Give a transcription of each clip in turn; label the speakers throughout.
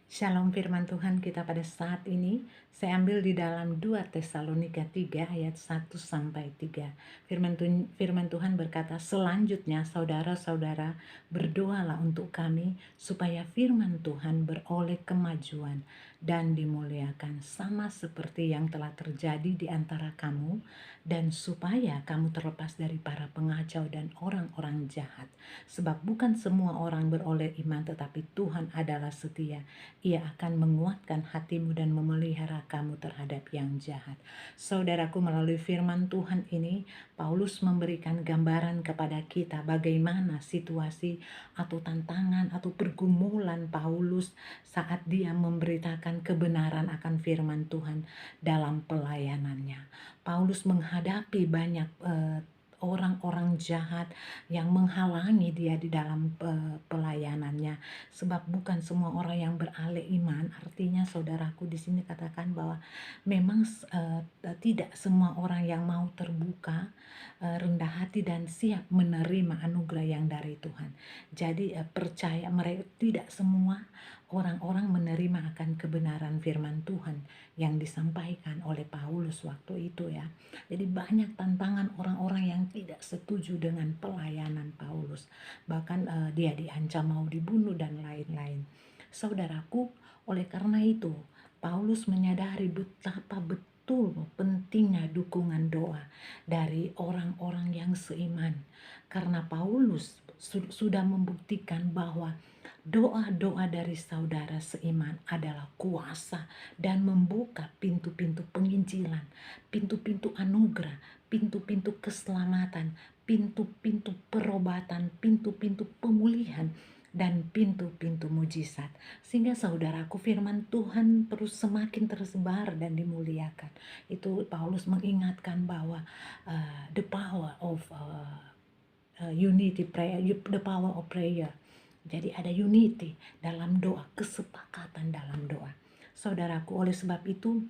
Speaker 1: Shalom firman Tuhan kita pada saat ini, saya ambil di dalam 2 Tesalonika 3 ayat 1-3. Firman Tuhan berkata, selanjutnya saudara-saudara berdoalah untuk kami supaya firman Tuhan beroleh kemajuan dan dimuliakan sama seperti yang telah terjadi di antara kamu, dan supaya kamu terlepas dari para pengacau dan orang-orang jahat. Sebab bukan semua orang beroleh iman, tetapi Tuhan adalah setia. Ia akan menguatkan hatimu dan memelihara kamu terhadap yang jahat. Saudaraku, melalui firman Tuhan ini, Paulus memberikan gambaran kepada kita bagaimana situasi atau tantangan atau pergumulan Paulus saat dia memberitakan kebenaran akan firman Tuhan dalam pelayanannya. Paulus menghadapi banyak orang-orang jahat yang menghalangi dia di dalam pelayanannya. Sebab bukan semua orang yang beralih iman. Artinya saudaraku, di sini katakan bahwa memang tidak semua orang yang mau terbuka, rendah hati dan siap menerima anugerah yang dari Tuhan. Jadi percaya mereka tidak semua orang-orang menerima akan kebenaran firman Tuhan yang disampaikan oleh Paulus waktu itu ya. Jadi banyak tantangan orang-orang yang tidak setuju dengan pelayanan Paulus. Bahkan dia diancam mau dibunuh dan lain-lain. Saudaraku, oleh karena itu Paulus menyadari betapa betul pentingnya dukungan doa dari orang-orang yang seiman. Karena Paulus sudah membuktikan bahwa doa-doa dari saudara seiman adalah kuasa dan membuka pintu-pintu penginjilan, pintu-pintu anugerah, pintu-pintu keselamatan, pintu-pintu perobatan, pintu-pintu pemulihan, dan pintu-pintu mujizat. Sehingga saudaraku, firman Tuhan terus semakin tersebar dan dimuliakan. Itu Paulus mengingatkan bahwa the power of unity prayer, the power of prayer. Jadi ada unity dalam doa, kesepakatan dalam doa. Saudaraku, oleh sebab itu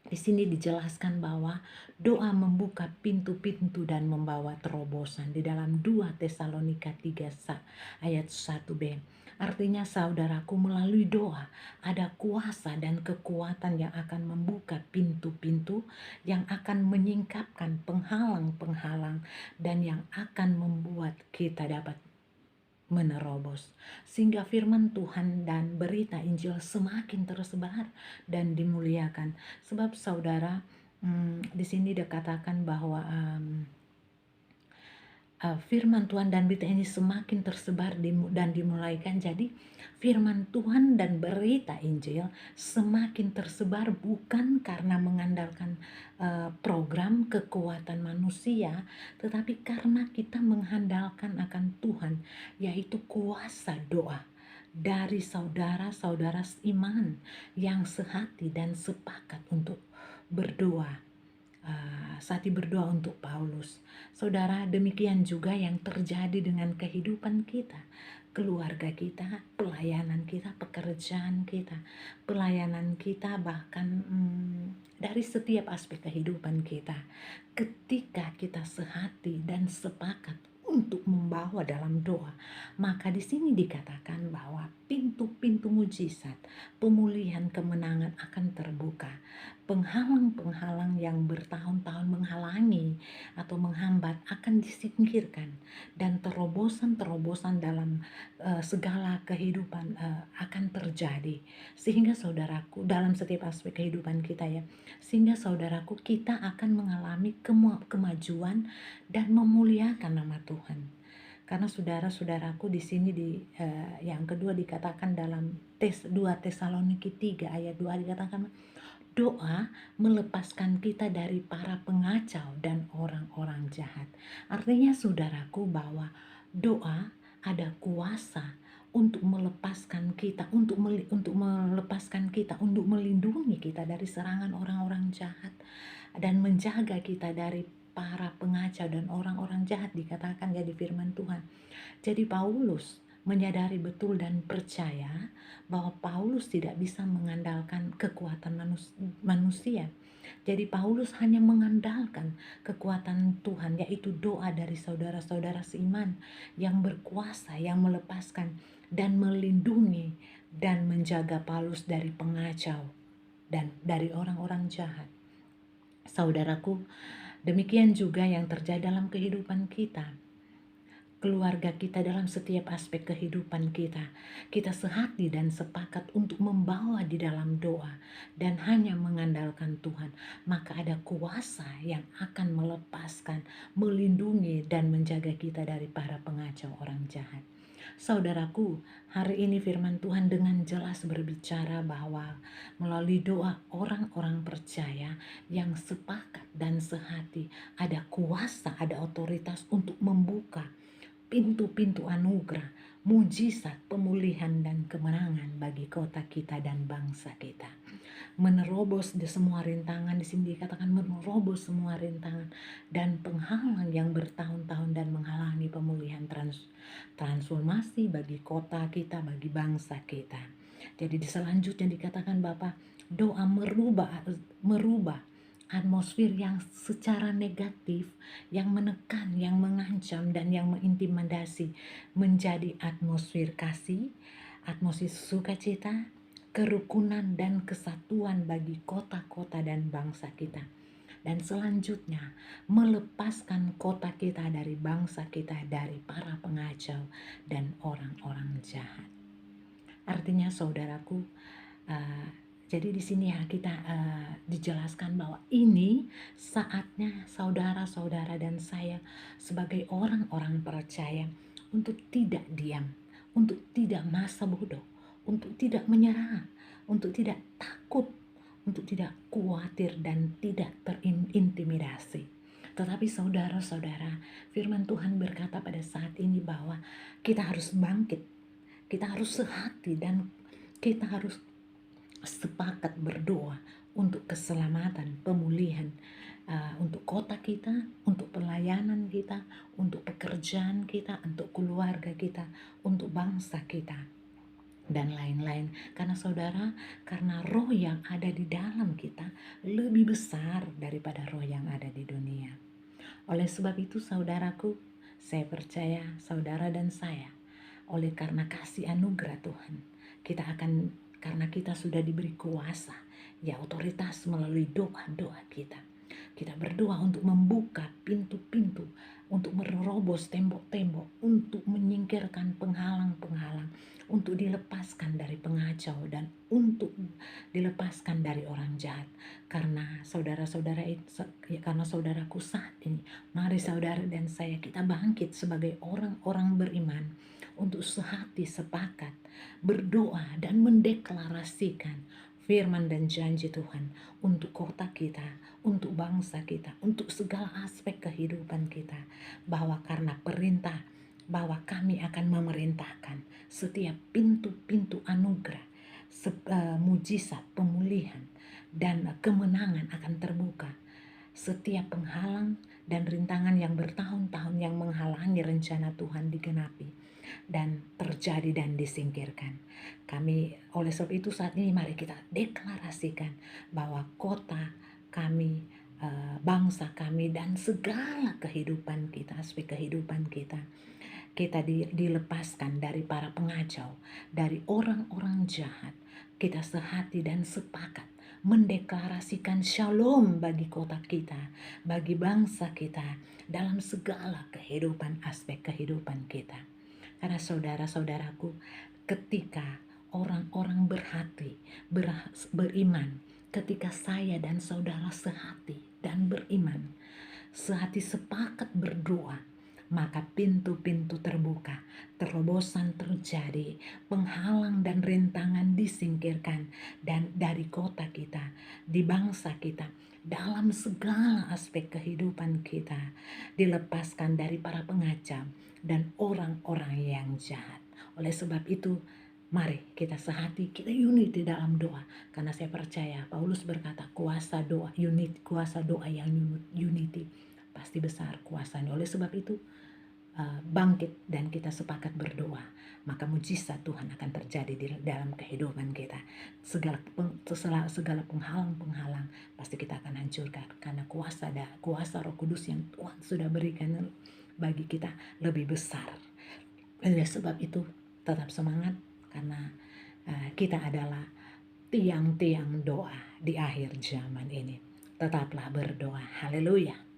Speaker 1: di sini dijelaskan bahwa doa membuka pintu-pintu dan membawa terobosan di dalam 2 Tesalonika 3 ayat 1b. Artinya saudaraku, melalui doa ada kuasa dan kekuatan yang akan membuka pintu-pintu, yang akan menyingkapkan penghalang-penghalang, dan yang akan membuat kita dapat menerobos, sehingga firman Tuhan dan berita Injil semakin tersebar dan dimuliakan. Sebab saudara, di sini dikatakan bahwa firman Tuhan dan berita ini semakin tersebar dan dimulaikan. Jadi firman Tuhan dan berita Injil semakin tersebar bukan karena mengandalkan program kekuatan manusia, tetapi karena kita mengandalkan akan Tuhan, yaitu kuasa doa dari saudara-saudara iman yang sehati dan sepakat untuk berdoa. Saat berdoa untuk Paulus. Saudara, demikian juga yang terjadi dengan kehidupan kita, keluarga kita, pelayanan kita, pekerjaan kita, pelayanan kita, bahkan dari setiap aspek kehidupan kita. Ketika kita sehati dan sepakat untuk membawa dalam doa, maka di sini dikatakan bahwa pintu-pintu mujizat, pemulihan, kemenangan akan terbuka. Penghalang-penghalang yang bertahun-tahun menghalangi atau menghambat akan disingkirkan, dan terobosan-terobosan dalam segala kehidupan akan terjadi. Sehingga saudaraku, dalam setiap aspek kehidupan kita ya, sehingga saudaraku, kita akan mengalami kemajuan dan memuliakan nama Tuhan. Karena saudara-saudaraku, di sini yang kedua dikatakan dalam 2 Tesaloniki 3 ayat 2 dikatakan, doa melepaskan kita dari para pengacau dan orang-orang jahat. Artinya saudaraku, bahwa doa ada kuasa untuk melepaskan kita, untuk melepaskan kita, untuk melindungi kita dari serangan orang-orang jahat dan menjaga kita dari para pengacau dan orang-orang jahat, dikatakan ya di firman Tuhan. Jadi Paulus menyadari betul dan percaya bahwa Paulus tidak bisa mengandalkan kekuatan manusia. Jadi Paulus hanya mengandalkan kekuatan Tuhan, yaitu doa dari saudara-saudara seiman yang berkuasa, yang melepaskan dan melindungi dan menjaga Paulus dari pengacau dan dari orang-orang jahat. Saudaraku, demikian juga yang terjadi dalam kehidupan kita, keluarga kita, dalam setiap aspek kehidupan kita. Kita sehati dan sepakat untuk membawa di dalam doa dan hanya mengandalkan Tuhan, maka ada kuasa yang akan melepaskan, melindungi, dan menjaga kita dari para pengacau orang jahat. Saudaraku, hari ini firman Tuhan dengan jelas berbicara bahwa melalui doa orang-orang percaya yang sepakat dan sehati, ada kuasa, ada otoritas untuk membuka pintu-pintu anugerah, mujizat, pemulihan, dan kemenangan bagi kota kita dan bangsa kita. Menerobos di semua rintangan, di sini dikatakan menerobos semua rintangan dan penghalang yang bertahun-tahun dan menghalangi pemulihan transformasi bagi kota kita, bagi bangsa kita. Jadi di selanjutnya dikatakan Bapak, doa merubah atmosfer yang secara negatif, yang menekan, yang mengancam, dan yang mengintimidasi menjadi atmosfer kasih, atmosfer sukacita, kerukunan, dan kesatuan bagi kota-kota dan bangsa kita. Dan selanjutnya melepaskan kota kita dari bangsa kita, dari para pengacau dan orang-orang jahat. Artinya saudaraku, jadi di sini ya kita dijelaskan bahwa ini saatnya saudara-saudara dan saya sebagai orang-orang percaya untuk tidak diam, untuk tidak masa bodoh, untuk tidak menyerah, untuk tidak takut, untuk tidak khawatir dan tidak terintimidasi. Tetapi saudara-saudara, firman Tuhan berkata pada saat ini bahwa kita harus bangkit, kita harus sehati, dan kita harus sepakat berdoa untuk keselamatan, pemulihan, untuk kota kita, untuk pelayanan kita, untuk pekerjaan kita, untuk keluarga kita, untuk bangsa kita, dan lain-lain. Karena saudara, karena roh yang ada di dalam kita lebih besar daripada roh yang ada di dunia. Oleh sebab itu saudaraku, saya percaya saudara dan saya, oleh karena kasih anugerah Tuhan, karena kita sudah diberi kuasa, ya otoritas melalui doa-doa kita. Kita berdoa untuk membuka pintu-pintu, untuk menerobos tembok-tembok, untuk menyingkirkan penghalang-penghalang, untuk dilepaskan dari pengacau dan untuk dilepaskan dari orang jahat. Karena karena saudaraku saat ini, mari saudara dan saya kita bangkit sebagai orang-orang beriman untuk sehati sepakat berdoa dan mendeklarasikan firman dan janji Tuhan untuk kota kita, untuk bangsa kita, untuk segala aspek kehidupan kita, bahwa karena perintah bahwa kami akan memerintahkan setiap pintu-pintu anugerah, mujizat, pemulihan, dan kemenangan akan terbuka. Setiap penghalang dan rintangan yang bertahun-tahun yang menghalangi rencana Tuhan digenapi dan terjadi dan disingkirkan. Kami oleh sebab itu saat ini mari kita deklarasikan bahwa kota kami, bangsa kami, dan segala kehidupan kita, aspek kehidupan kita dilepaskan dari para pengacau, dari orang-orang jahat. Kita sehati dan sepakat mendeklarasikan shalom bagi kota kita, bagi bangsa kita, dalam segala kehidupan, aspek kehidupan kita. Karena saudara-saudaraku, ketika orang-orang beriman, ketika saya dan saudara sehati dan beriman, sehati sepakat berdoa, maka pintu-pintu terbuka, terobosan terjadi, penghalang dan rintangan disingkirkan, dan dari kota kita, di bangsa kita, dalam segala aspek kehidupan kita, dilepaskan dari para pengacau dan orang-orang yang jahat. Oleh sebab itu, mari kita sehati, kita unity dalam doa. Karena saya percaya Paulus berkata kuasa doa yang unity pasti besar kuasanya. Oleh sebab itu bangkit dan kita sepakat berdoa, maka mujizat Tuhan akan terjadi di dalam kehidupan kita. Segala penghalang-penghalang pasti kita akan hancurkan, karena kuasa Roh Kudus yang Tuhan sudah berikan bagi kita lebih besar. Oleh sebab itu tetap semangat, karena kita adalah tiang-tiang doa di akhir zaman ini. Tetaplah berdoa. Haleluya.